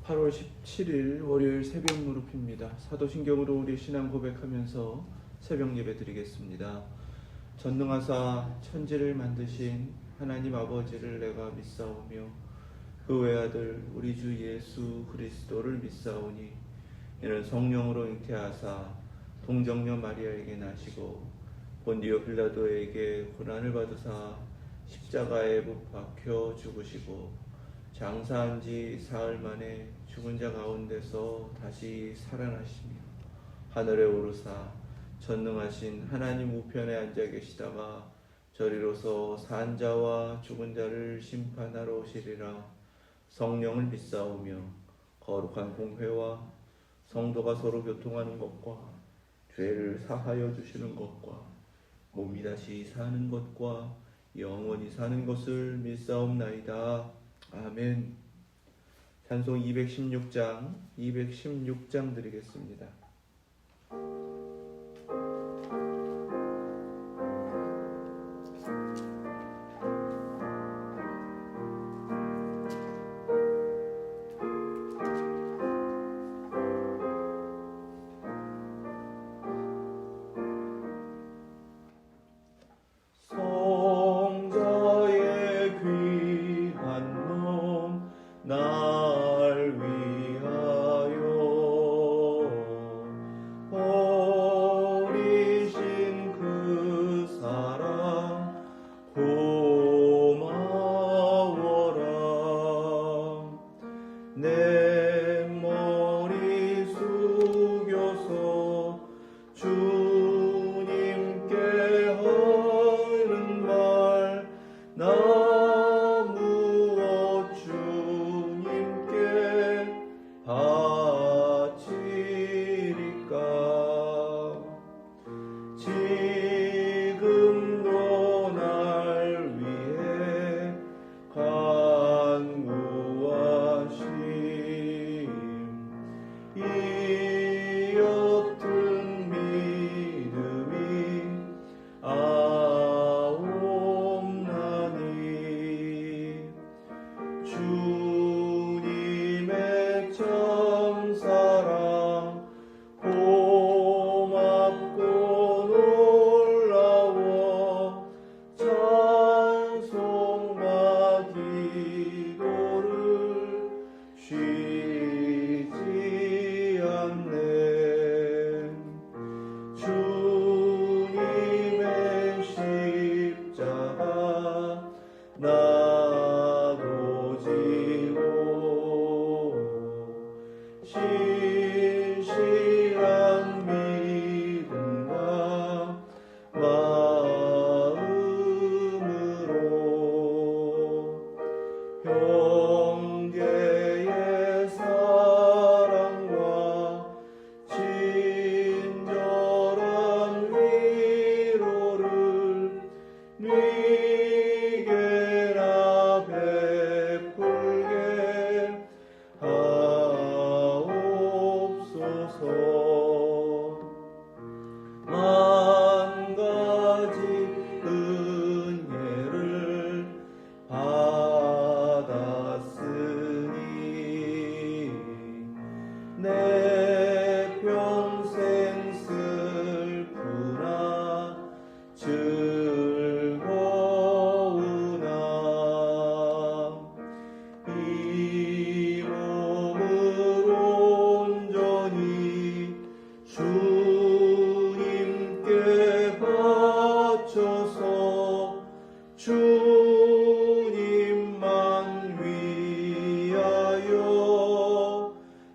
8월 17일 월요일 새벽 무릎입니다. 사도신경으로 우리 신앙 고백하면서 새벽 예배 드리겠습니다. 전능하사 천지를 만드신 하나님 아버지를 내가 믿사오며 그 외아들 우리 주 예수 그리스도를 믿사오니 이는 성령으로 잉태하사 동정녀 마리아에게 나시고 본디오 빌라도에게 고난을 받으사 십자가에 못 박혀 죽으시고 장사한 지 사흘 만에 죽은 자 가운데서 다시 살아나시며 하늘에 오르사 전능하신 하나님 우편에 앉아 계시다가 저리로서 산 자와 죽은 자를 심판하러 오시리라. 성령을 믿사오며 거룩한 공회와 성도가 서로 교통하는 것과 죄를 사하여 주시는 것과 몸이 다시 사는 것과 영원히 사는 것을 믿사옵나이다. 아멘. 찬송 216장 드리겠습니다.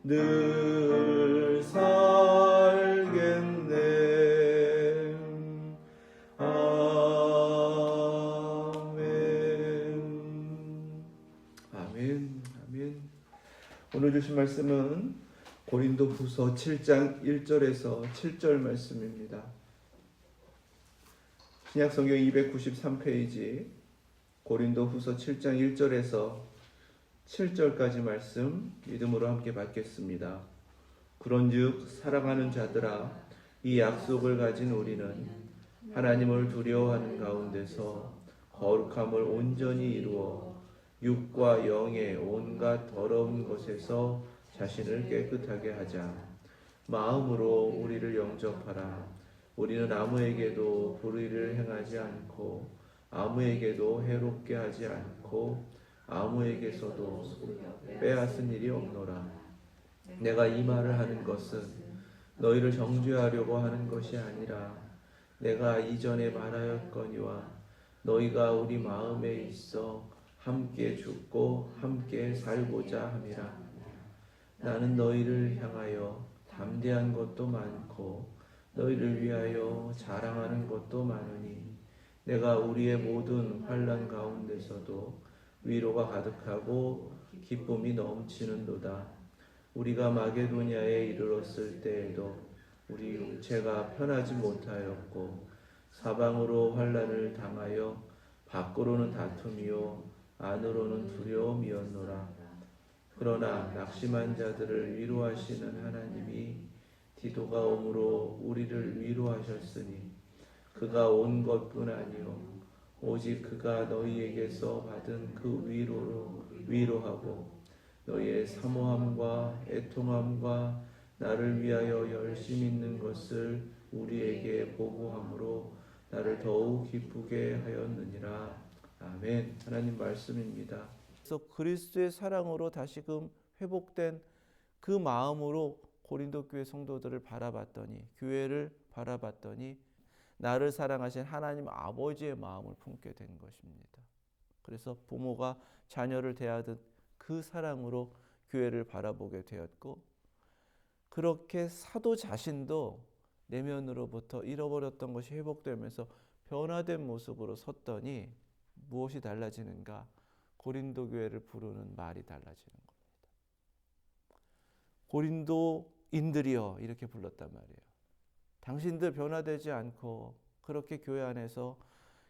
늘 살겠네. 아멘. 오늘 주신 말씀은 고린도후서 7장 1절에서 7절 말씀입니다. 신약성경 293페이지 고린도후서 7장 1절에서 7절까지 말씀 믿음으로 함께 받겠습니다. 그런즉 사랑하는 자들아, 이 약속을 가진 우리는 하나님을 두려워하는 가운데서 거룩함을 온전히 이루어 육과 영의 온갖 더러운 것에서 자신을 깨끗하게 하자. 마음으로 우리를 영접하라. 우리는 아무에게도 불의를 행하지 않고 아무에게도 해롭게 하지 않고 아무에게서도 빼앗은 일이 없노라. 내가 이 말을 하는 것은 너희를 정죄하려고 하는 것이 아니라 내가 이전에 말하였거니와 너희가 우리 마음에 있어 함께 죽고 함께 살고자 함이라. 나는 너희를 향하여 담대한 것도 많고 너희를 위하여 자랑하는 것도 많으니 내가 우리의 모든 환난 가운데서도 위로가 가득하고 기쁨이 넘치는도다. 우리가 마게도냐에 이르렀을 때에도 우리 육체가 편하지 못하였고 사방으로 환난을 당하여 밖으로는 다툼이요 안으로는 두려움이었노라. 그러나 낙심한 자들을 위로하시는 하나님이 디도가 오므로 우리를 위로하셨으니 그가 온 것뿐 아니요 오직 그가 너희에게서 받은 그 위로로 위로하고 너희의 사모함과 애통함과 나를 위하여 열심 있는 것을 우리에게 보고함으로 나를 더욱 기쁘게 하였느니라. 아멘. 하나님 말씀입니다. 그래서 그리스도의 사랑으로 다시금 회복된 그 마음으로 고린도 교회 성도들을 바라봤더니, 교회를 바라봤더니 나를 사랑하신 하나님 아버지의 마음을 품게 된 것입니다. 그래서 부모가 자녀를 대하듯 그 사랑으로 교회를 바라보게 되었고, 그렇게 사도 자신도 내면으로부터 잃어버렸던 것이 회복되면서 변화된 모습으로 섰더니 무엇이 달라지는가? 고린도 교회를 부르는 말이 달라지는 겁니다. 고린도인들이여 이렇게 불렀단 말이에요. 당신들 변화되지 않고 그렇게 교회 안에서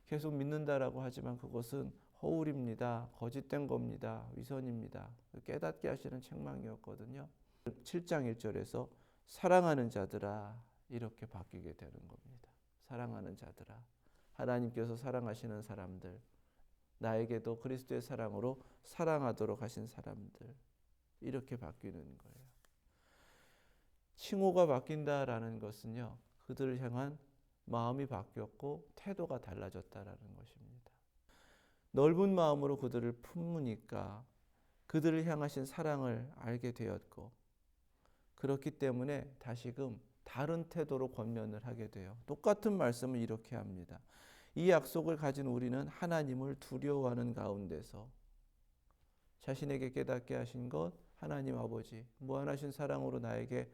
계속 믿는다라고 하지만 그것은 허울입니다. 거짓된 겁니다. 위선입니다. 깨닫게 하시는 책망이었거든요. 7장 1절에서 사랑하는 자들아 이렇게 바뀌게 되는 겁니다. 사랑하는 자들아. 하나님께서 사랑하시는 사람들, 나에게도 그리스도의 사랑으로 사랑하도록 하신 사람들, 이렇게 바뀌는 거예요. 칭호가 바뀐다라는 것은요, 그들을 향한 마음이 바뀌었고 태도가 달라졌다라는 것입니다. 넓은 마음으로 그들을 품으니까 그들을 향하신 사랑을 알게 되었고, 그렇기 때문에 다시금 다른 태도로 권면을 하게 돼요. 똑같은 말씀을 이렇게 합니다. 이 약속을 가진 우리는 하나님을 두려워하는 가운데서 자신에게 깨닫게 하신 것, 하나님 아버지 무한하신 사랑으로 나에게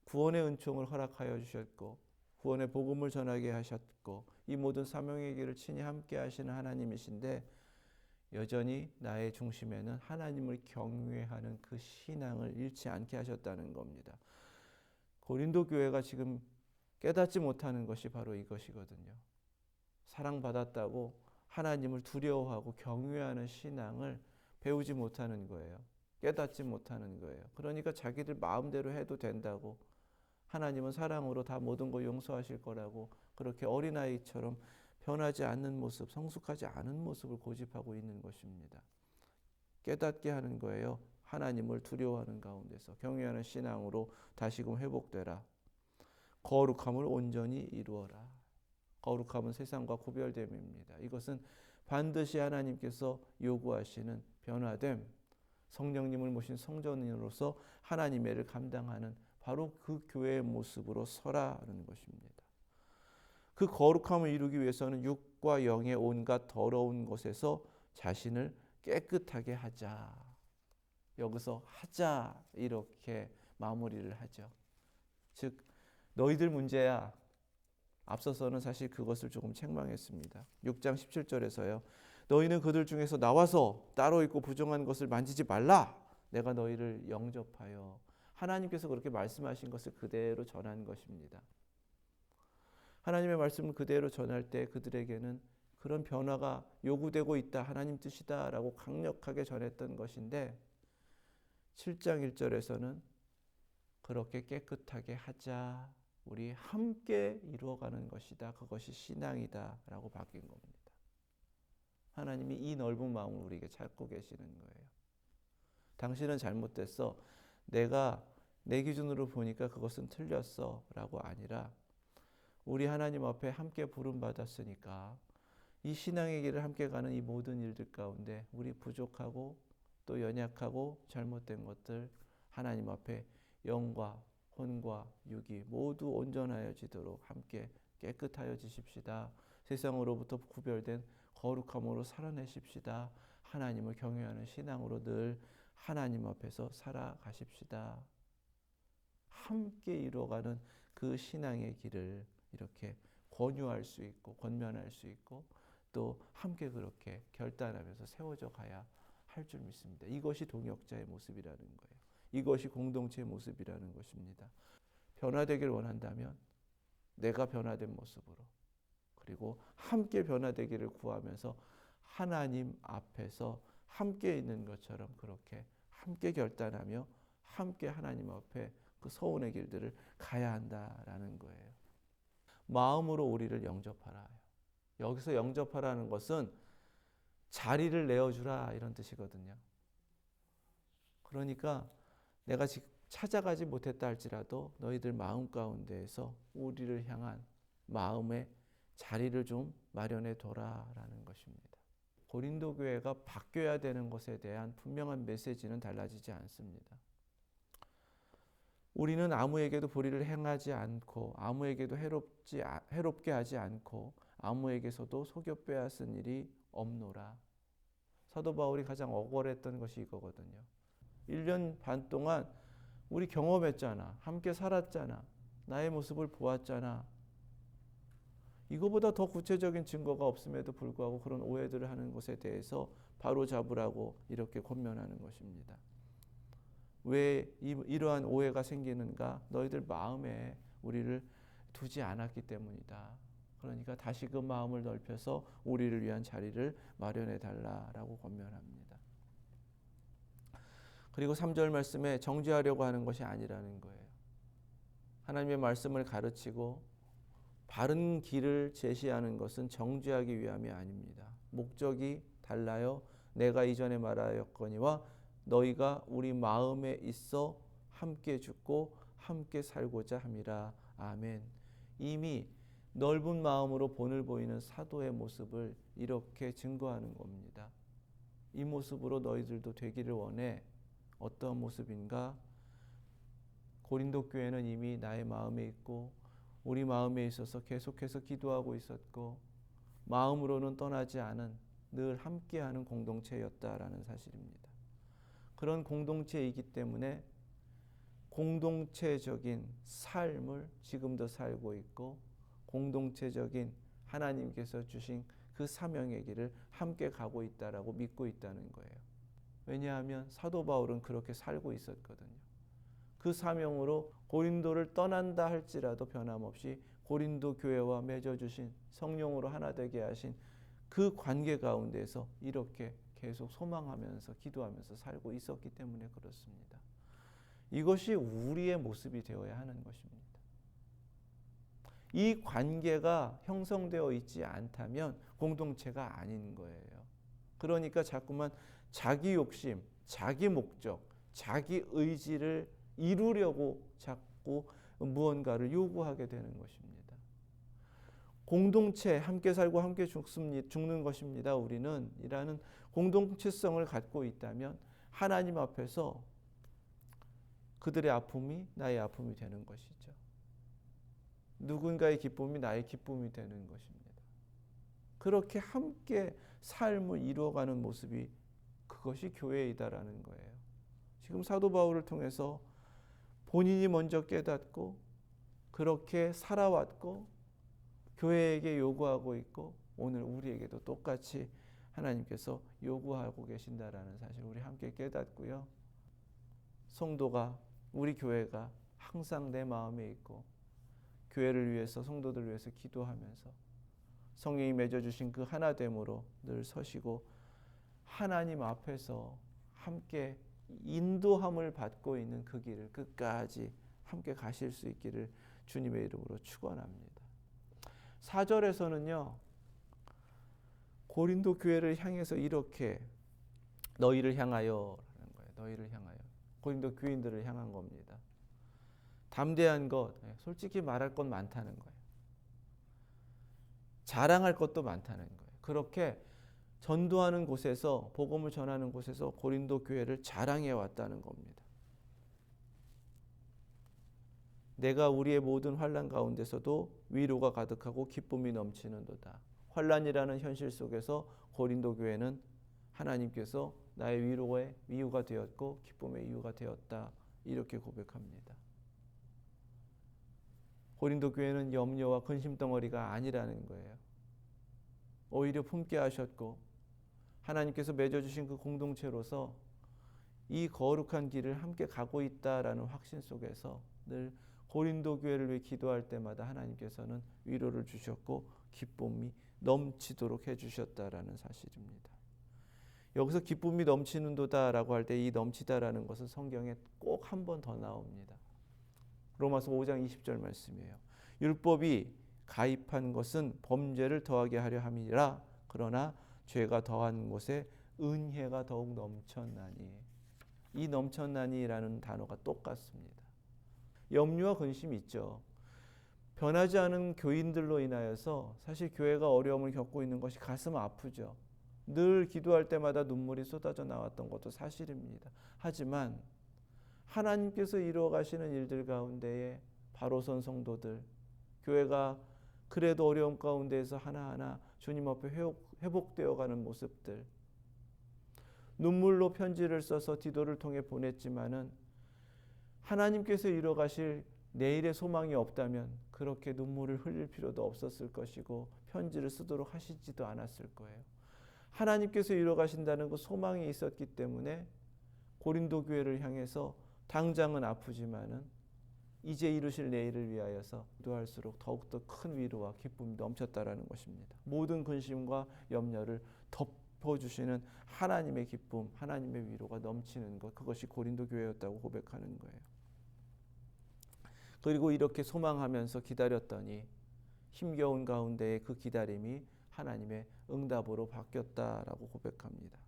구원의 은총을 허락하여 주셨고 구원의 복음을 전하게 하셨고 이 모든 사명의 길을 친히 함께 하시는 하나님이신데, 여전히 나의 중심에는 하나님을 경외하는 그 신앙을 잃지 않게 하셨다는 겁니다. 고린도 교회가 지금 깨닫지 못하는 것이 바로 이것이거든요. 사랑받았다고 하나님을 두려워하고 경외하는 신앙을 배우지 못하는 거예요. 깨닫지 못하는 거예요. 그러니까 자기들 마음대로 해도 된다고, 하나님은 사랑으로 다 모든 거 용서하실 거라고 그렇게 어린아이처럼 변하지 않는 모습, 성숙하지 않은 모습을 고집하고 있는 것입니다. 깨닫게 하는 거예요. 하나님을 두려워하는 가운데서 경외하는 신앙으로 다시금 회복되라. 거룩함을 온전히 이루어라. 거룩함은 세상과 구별됨입니다. 이것은 반드시 하나님께서 요구하시는 변화됨, 성령님을 모신 성전인으로서 하나님의 일을 감당하는 바로 그 교회의 모습으로 서라는 것입니다. 그 거룩함을 이루기 위해서는 육과 영의 온갖 더러운 것에서 자신을 깨끗하게 하자. 여기서 하자 이렇게 마무리를 하죠. 즉 너희들 문제야. 앞서서는 사실 그것을 조금 책망했습니다. 6장 17절에서요. 너희는 그들 중에서 나와서 따로 있고 부정한 것을 만지지 말라. 내가 너희를 영접하여. 하나님께서 그렇게 말씀하신 것을 그대로 전한 것입니다. 하나님의 말씀을 그대로 전할 때 그들에게는 그런 변화가 요구되고 있다. 하나님 뜻이다 라고 강력하게 전했던 것인데 7장 1절에서는 그렇게 깨끗하게 하자. 우리 함께 이루어가는 것이다. 그것이 신앙이다 라고 바뀐 겁니다. 하나님이 이 넓은 마음을 우리에게 찾고 계시는 거예요. 당신은 잘못됐어. 내가 내 기준으로 보니까 그것은 틀렸어 라고 아니라 우리 하나님 앞에 함께 부름받았으니까 이 신앙의 길을 함께 가는 이 모든 일들 가운데 우리 부족하고 또 연약하고 잘못된 것들 하나님 앞에 영과 혼과 육이 모두 온전하여지도록 함께 깨끗하여지십시다. 세상으로부터 구별된 거룩함으로 살아내십시다. 하나님을 경외하는 신앙으로 늘 하나님 앞에서 살아가십시다. 함께 이루어가는 그 신앙의 길을 이렇게 권유할 수 있고 권면할 수 있고 또 함께 그렇게 결단하면서 세워져 가야 할 줄 믿습니다. 이것이 동역자의 모습이라는 거예요. 이것이 공동체의 모습이라는 것입니다. 변화되길 원한다면 내가 변화된 모습으로 그리고 함께 변화되기를 구하면서 하나님 앞에서 함께 있는 것처럼 그렇게 함께 결단하며 함께 하나님 앞에 그 서운의 길들을 가야 한다라는 거예요. 마음으로 우리를 영접하라. 여기서 영접하라는 것은 자리를 내어주라 이런 뜻이거든요. 그러니까 내가 지금 찾아가지 못했다 할지라도 너희들 마음 가운데에서 우리를 향한 마음의 자리를 좀 마련해 둬라라는 것입니다. 고린도 교회가 바뀌어야 되는 것에 대한 분명한 메시지는 달라지지 않습니다. 우리는 아무에게도 불의를 행하지 않고 아무에게도 해롭게 하지 않고 아무에게서도 속여 빼앗은 일이 없노라. 사도 바울이 가장 억울했던 것이 이거거든요. 1년 반 동안 우리 경험했잖아. 함께 살았잖아. 나의 모습을 보았잖아. 이거보다 더 구체적인 증거가 없음에도 불구하고 그런 오해들을 하는 것에 대해서 바로 잡으라고 이렇게 권면하는 것입니다. 왜 이러한 오해가 생기는가? 너희들 마음에 우리를 두지 않았기 때문이다. 그러니까 다시 그 마음을 넓혀서 우리를 위한 자리를 마련해 달라라고 권면합니다. 그리고 3절 말씀에 정죄하려고 하는 것이 아니라는 거예요. 하나님의 말씀을 가르치고 바른 길을 제시하는 것은 정죄하기 위함이 아닙니다. 목적이 달라요. 내가 이전에 말하였거니와 너희가 우리 마음에 있어 함께 죽고 함께 살고자 함이라. 아멘. 이미 넓은 마음으로 본을 보이는 사도의 모습을 이렇게 증거하는 겁니다. 이 모습으로 너희들도 되기를 원해. 어떤 모습인가? 고린도 교회는 이미 나의 마음에 있고 우리 마음에 있어서 계속해서 기도하고 있었고 마음으로는 떠나지 않은 늘 함께하는 공동체였다라는 사실입니다. 그런 공동체이기 때문에 공동체적인 삶을 지금도 살고 있고 공동체적인 하나님께서 주신 그 사명의 길을 함께 가고 있다라고 믿고 있다는 거예요. 왜냐하면 사도 바울은 그렇게 살고 있었거든요. 그 사명으로 고린도를 떠난다 할지라도 변함없이 고린도 교회와 맺어주신 성령으로 하나 되게 하신 그 관계 가운데서 이렇게 계속 소망하면서 기도하면서 살고 있었기 때문에 그렇습니다. 이것이 우리의 모습이 되어야 하는 것입니다. 이 관계가 형성되어 있지 않다면 공동체가 아닌 거예요. 그러니까 자꾸만 자기 욕심, 자기 목적, 자기 의지를 이루려고 자꾸 무언가를 요구하게 되는 것입니다. 공동체, 함께 살고 함께 죽는 것입니다. 우리는 이라는 공동체성을 갖고 있다면 하나님 앞에서 그들의 아픔이 나의 아픔이 되는 것이죠. 누군가의 기쁨이 나의 기쁨이 되는 것입니다. 그렇게 함께 삶을 이루어가는 모습이 그것이 교회이다라는 거예요. 지금 사도 바울을 통해서 본인이 먼저 깨닫고 그렇게 살아왔고 교회에게 요구하고 있고 오늘 우리에게도 똑같이 하나님께서 요구하고 계신다라는 사실 우리 함께 깨닫고요. 성도가 우리 교회가 항상 내 마음에 있고 교회를 위해서 성도들을 위해서 기도하면서 성령이 맺어주신 그 하나됨으로 늘 서시고 하나님 앞에서 함께 인도함을 받고 있는 그 길을 끝까지 함께 가실 수 있기를 주님의 이름으로 축원합니다. 4절에서는요. 고린도 교회를 향해서 이렇게 너희를 향하여 라는 거예요. 너희를 향하여. 고린도 교인들을 향한 겁니다. 담대한 것, 솔직히 말할 것 많다는 거예요. 자랑할 것도 많다는 거예요. 그렇게 전도하는 곳에서, 복음을 전하는 곳에서 고린도 교회를 자랑해 왔다는 겁니다. 내가 우리의 모든 환난 가운데서도 위로가 가득하고 기쁨이 넘치는도다. 환난이라는 현실 속에서 고린도 교회는 하나님께서 나의 위로의 이유가 되었고 기쁨의 이유가 되었다. 이렇게 고백합니다. 고린도 교회는 염려와 근심 덩어리가 아니라는 거예요. 오히려 품게 하셨고 하나님께서 맺어주신 그 공동체로서 이 거룩한 길을 함께 가고 있다라는 확신 속에서 늘 고린도 교회를 위해 기도할 때마다 하나님께서는 위로를 주셨고 기쁨이 넘치도록 해주셨다라는 사실입니다. 여기서 기쁨이 넘치는도다라고 할 때 이 넘치다라는 것은 성경에 꼭 한 번 더 나옵니다. 로마서 5장 20절 말씀이에요. 율법이 가입한 것은 범죄를 더하게 하려 함이라. 그러나 죄가 더한 곳에 은혜가 더욱 넘쳤나니. 이 넘쳤나니라는 단어가 똑같습니다. 염려와 근심이 있죠. 변하지 않은 교인들로 인하여서 사실 교회가 어려움을 겪고 있는 것이 가슴 아프죠. 늘 기도할 때마다 눈물이 쏟아져 나왔던 것도 사실입니다. 하지만 하나님께서 이루어 가시는 일들 가운데에 바로선 성도들, 교회가 그래도 어려움 가운데에서 하나하나 주님 앞에 회복되어 가는 모습들, 눈물로 편지를 써서 디도를 통해 보냈지만은 하나님께서 이루어 가실 내일의 소망이 없다면 그렇게 눈물을 흘릴 필요도 없었을 것이고 편지를 쓰도록 하시지도 않았을 거예요. 하나님께서 이루어 가신다는 그 소망이 있었기 때문에 고린도 교회를 향해서 당장은 아프지만은 이제 이루실 내일을 위하여서 기도할수록 더욱더 큰 위로와 기쁨이 넘쳤다라는 것입니다. 모든 근심과 염려를 덮어주시는 하나님의 기쁨, 하나님의 위로가 넘치는 것, 그것이 고린도 교회였다고 고백하는 거예요. 그리고 이렇게 소망하면서 기다렸더니 힘겨운 가운데의 그 기다림이 하나님의 응답으로 바뀌었다라고 고백합니다.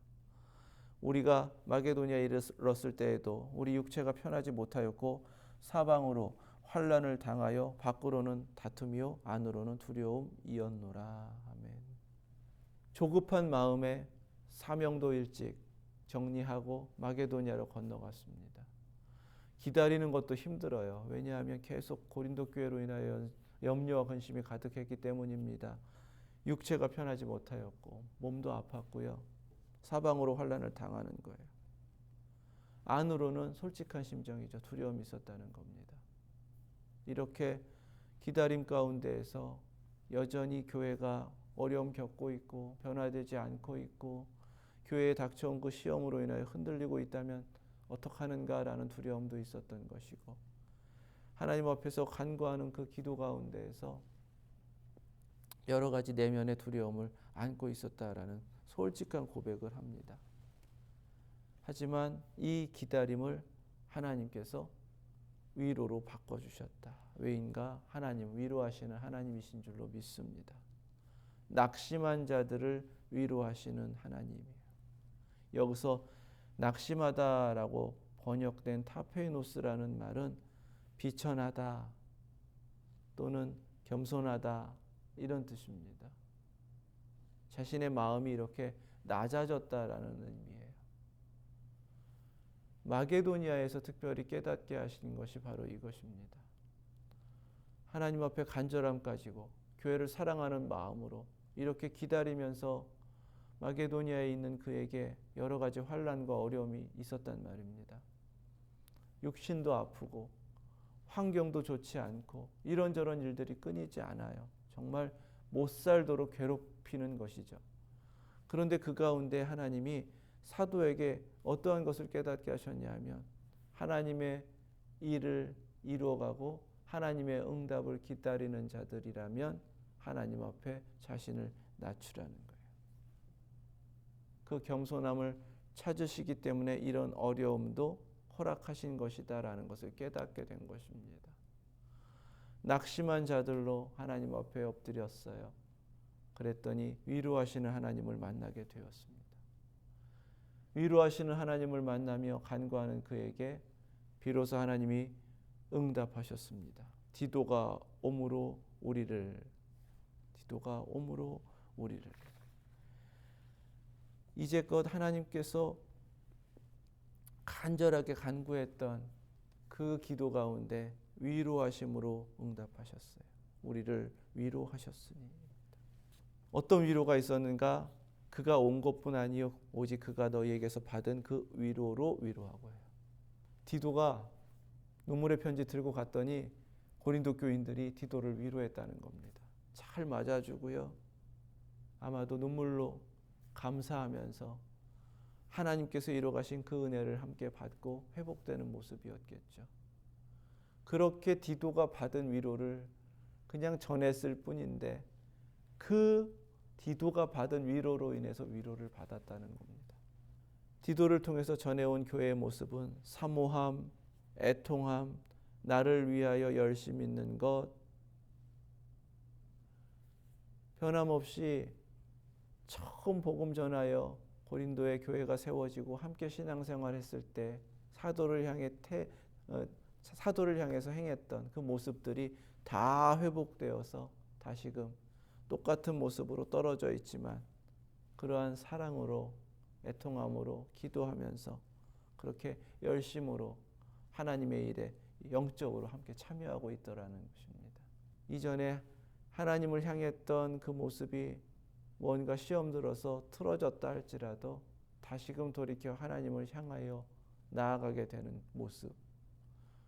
우리가 마게도니아에 이르렀을 때에도 우리 육체가 편하지 못하였고 사방으로 환난을 당하여 밖으로는 다툼이요 안으로는 두려움이었노라. 아멘. 조급한 마음에 사명도 일찍 정리하고 마게도니아로 건너갔습니다. 기다리는 것도 힘들어요. 왜냐하면 계속 고린도 교회로 인하여 염려와 근심이 가득했기 때문입니다. 육체가 편하지 못하였고 몸도 아팠고요. 사방으로 환난을 당하는 거예요. 안으로는 솔직한 심정이죠. 두려움이 있었다는 겁니다. 이렇게 기다림 가운데에서 여전히 교회가 어려움 겪고 있고 변화되지 않고 있고 교회에 닥쳐온 그 시험으로 인하여 흔들리고 있다면 어떡하는가라는 두려움도 있었던 것이고 하나님 앞에서 간구하는 그 기도 가운데에서 여러 가지 내면의 두려움을 안고 있었다라는 솔직한 고백을 합니다. 하지만 이 기다림을 하나님께서 위로로 바꿔주셨다. 왜인가? 하나님, 위로하시는 하나님이신 줄로 믿습니다. 낙심한 자들을 위로하시는 하나님이에요. 여기서 낙심하다라고 번역된 타페이노스라는 말은 비천하다 또는 겸손하다 이런 뜻입니다. 자신의 마음이 이렇게 낮아졌다라는 의미예요. 마게도니아에서 특별히 깨닫게 하신 것이 바로 이것입니다. 하나님 앞에 간절함 가지고 교회를 사랑하는 마음으로 이렇게 기다리면서 마게도니아에 있는 그에게 여러 가지 환난과 어려움이 있었단 말입니다. 육신도 아프고 환경도 좋지 않고 이런저런 일들이 끊이지 않아요. 정말 못 살도록 괴롭히는 것이죠. 그런데 그 가운데 하나님이 사도에게 어떠한 것을 깨닫게 하셨냐 하면 하나님의 일을 이루어가고 하나님의 응답을 기다리는 자들이라면 하나님 앞에 자신을 낮추라는 거예요. 그 겸손함을 찾으시기 때문에 이런 어려움도 허락하신 것이다라는 것을 깨닫게 된 것입니다. 낙심한 자들로 하나님 앞에 엎드렸어요. 그랬더니 위로하시는 하나님을 만나게 되었습니다. 위로하시는 하나님을 만나며 간구하는 그에게 비로소 하나님이 응답하셨습니다. 디도가 오므로 우리를 이제껏 하나님께서 간절하게 간구했던 그 기도 가운데 위로하심으로 응답하셨어요. 우리를 위로하셨으니. 어떤 위로가 있었는가? 그가 온 것뿐 아니요 오직 그가 너희에게서 받은 그 위로로 위로하고 해요. 디도가 눈물의 편지 들고 갔더니 고린도 교인들이 디도를 위로했다는 겁니다. 잘 맞아주고요. 아마도 눈물로 감사하면서 하나님께서 이뤄가신 그 은혜를 함께 받고 회복되는 모습이었겠죠. 그렇게 디도가 받은 위로를 그냥 전했을 뿐인데 그 디도가 받은 위로로 인해서 위로를 받았다는 겁니다. 디도를 통해서 전해온 교회의 모습은 사모함, 애통함, 나를 위하여 열심 있는 것, 변함없이 처음 복음 전하여 고린도의 교회가 세워지고 함께 신앙생활했을 때 사도를 향해서 행했던 그 모습들이 다 회복되어서 다시금 똑같은 모습으로 떨어져 있지만 그러한 사랑으로 애통함으로 기도하면서 그렇게 열심으로 하나님의 일에 영적으로 함께 참여하고 있더라는 것입니다. 이전에 하나님을 향했던 그 모습이 뭔가 시험 들어서 틀어졌다 할지라도 다시금 돌이켜 하나님을 향하여 나아가게 되는 모습,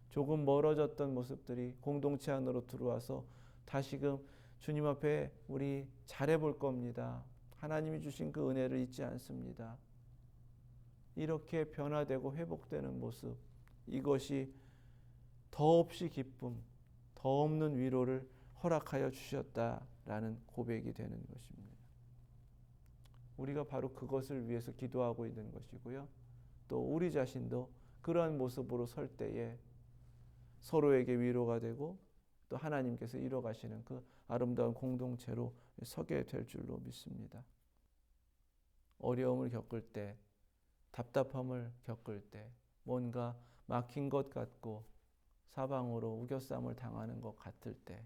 조금 멀어졌던 모습들이 공동체 안으로 들어와서 다시금 주님 앞에 우리 잘해볼 겁니다. 하나님이 주신 그 은혜를 잊지 않습니다. 이렇게 변화되고 회복되는 모습, 이것이 더없이 기쁨, 더 없는 위로를 허락하여 주셨다라는 고백이 되는 것입니다. 우리가 바로 그것을 위해서 기도하고 있는 것이고요. 또 우리 자신도 그러한 모습으로 설 때에 서로에게 위로가 되고 또 하나님께서 이뤄가시는 그 아름다운 공동체로 서게 될 줄로 믿습니다. 어려움을 겪을 때, 답답함을 겪을 때, 뭔가 막힌 것 같고 사방으로 우겨쌈을 당하는 것 같을 때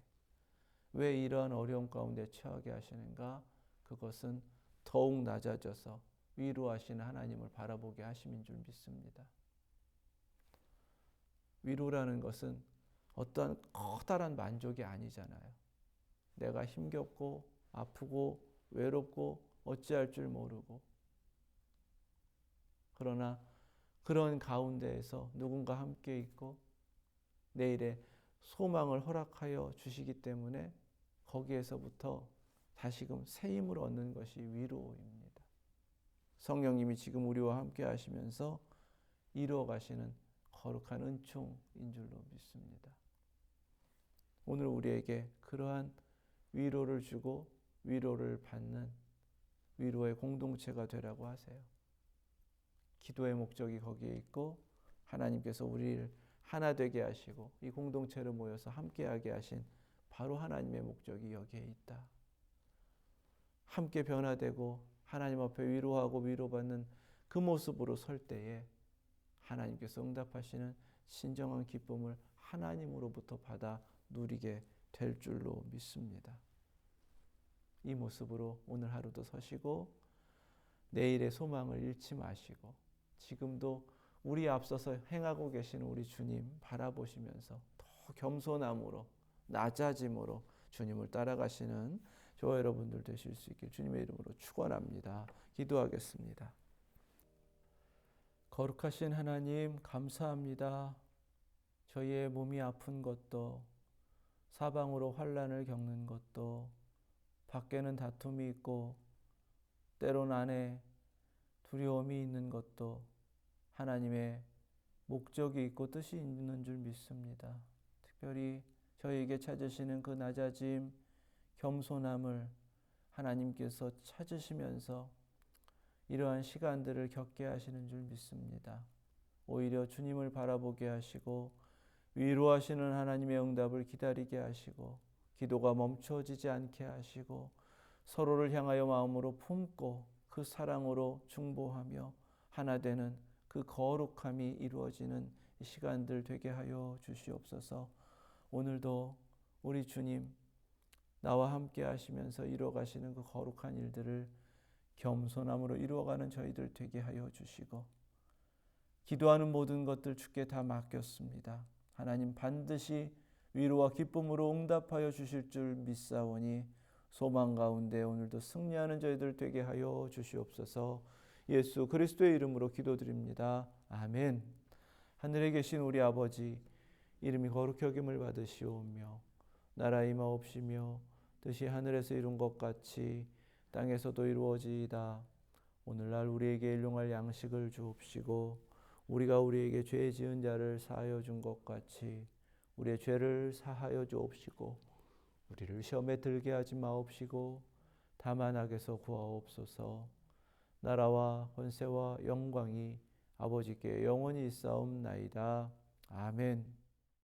왜 이러한 어려움 가운데 처하게 하시는가? 그것은 더욱 낮아져서 위로하시는 하나님을 바라보게 하심인 줄 믿습니다. 위로라는 것은 어떠한 커다란 만족이 아니잖아요. 내가 힘겹고 아프고 외롭고 어찌할 줄 모르고 그러나 그런 가운데에서 누군가 함께 있고 내일의 소망을 허락하여 주시기 때문에 거기에서부터 다시금 새 힘을 얻는 것이 위로입니다. 성령님이 지금 우리와 함께 하시면서 이루어 가시는 거룩한 은총인 줄로 믿습니다. 오늘 우리에게 그러한 위로를 주고 위로를 받는 위로의 공동체가 되라고 하세요. 기도의 목적이 거기에 있고 하나님께서 우리를 하나 되게 하시고 이 공동체로 모여서 함께하게 하신 바로 하나님의 목적이 여기에 있다. 함께 변화되고 하나님 앞에 위로하고 위로받는 그 모습으로 설 때에 하나님께서 응답하시는 진정한 기쁨을 하나님으로부터 받아 누리게 될 줄로 믿습니다. 이 모습으로 오늘 하루도 서시고 내일의 소망을 잃지 마시고 지금도 우리 앞서서 행하고 계시는 우리 주님 바라보시면서 더 겸손함으로 낮아짐으로 주님을 따라가시는 저와 여러분들 되실 수 있길 주님의 이름으로 축원합니다. 기도하겠습니다. 거룩하신 하나님 감사합니다. 저희의 몸이 아픈 것도 사방으로 환난을 겪는 것도 밖에는 다툼이 있고 때론 안에 두려움이 있는 것도 하나님의 목적이 있고 뜻이 있는 줄 믿습니다. 특별히 저희에게 찾으시는 그 낮아짐, 겸손함을 하나님께서 찾으시면서 이러한 시간들을 겪게 하시는 줄 믿습니다. 오히려 주님을 바라보게 하시고 위로하시는 하나님의 응답을 기다리게 하시고 기도가 멈춰지지 않게 하시고 서로를 향하여 마음으로 품고 그 사랑으로 중보하며 하나 되는 그 거룩함이 이루어지는 시간들 되게 하여 주시옵소서. 오늘도 우리 주님 나와 함께 하시면서 이루어가시는 그 거룩한 일들을 겸손함으로 이루어가는 저희들 되게 하여 주시고, 기도하는 모든 것들 주께 다 맡겼습니다. 하나님 반드시 위로와 기쁨으로 응답하여 주실 줄 믿사오니 소망 가운데 오늘도 승리하는 저희들 되게 하여 주시옵소서. 예수 그리스도의 이름으로 기도드립니다. 아멘. 하늘에 계신 우리 아버지, 이름이 거룩히 여김을 받으시오며 나라의 임하옵시며 뜻이 하늘에서 이룬 것 같이 땅에서도 이루어지이다. 오늘날 우리에게 일용할 양식을 주옵시고 우리가 우리에게 죄 지은 자를 사하여 준 것 같이 우리의 죄를 사하여 주옵시고 우리를 시험에 들게 하지 마옵시고 다만 악에서 구하옵소서. 나라와 권세와 영광이 아버지께 영원히 있사옵나이다. 아멘.